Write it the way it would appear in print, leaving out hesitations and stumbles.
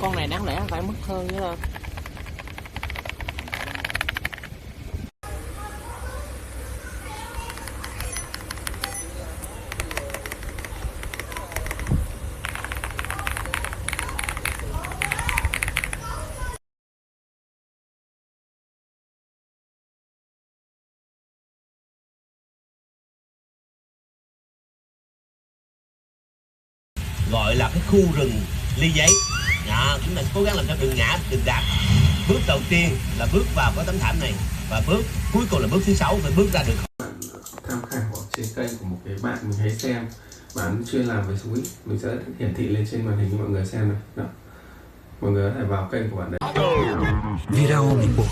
con này đáng lẽ phải mất hơn chứ đâu. Gọi là cái khu rừng ly giấy. Đó, chúng ta cố gắng làm cho đừng ngã, đừng đạp. Bước đầu tiên là bước vào cái tấm thảm này, và bước cuối cùng là bước thứ 6 phải bước ra được. Tham khảo trên kênh của một cái bạn mình hay xem, bạn chuyên làm về switch, mình sẽ hiển thị lên trên màn hình cho mọi người xem này. Đó. Mọi người có thể vào kênh của bạn đấy. Video mình buộc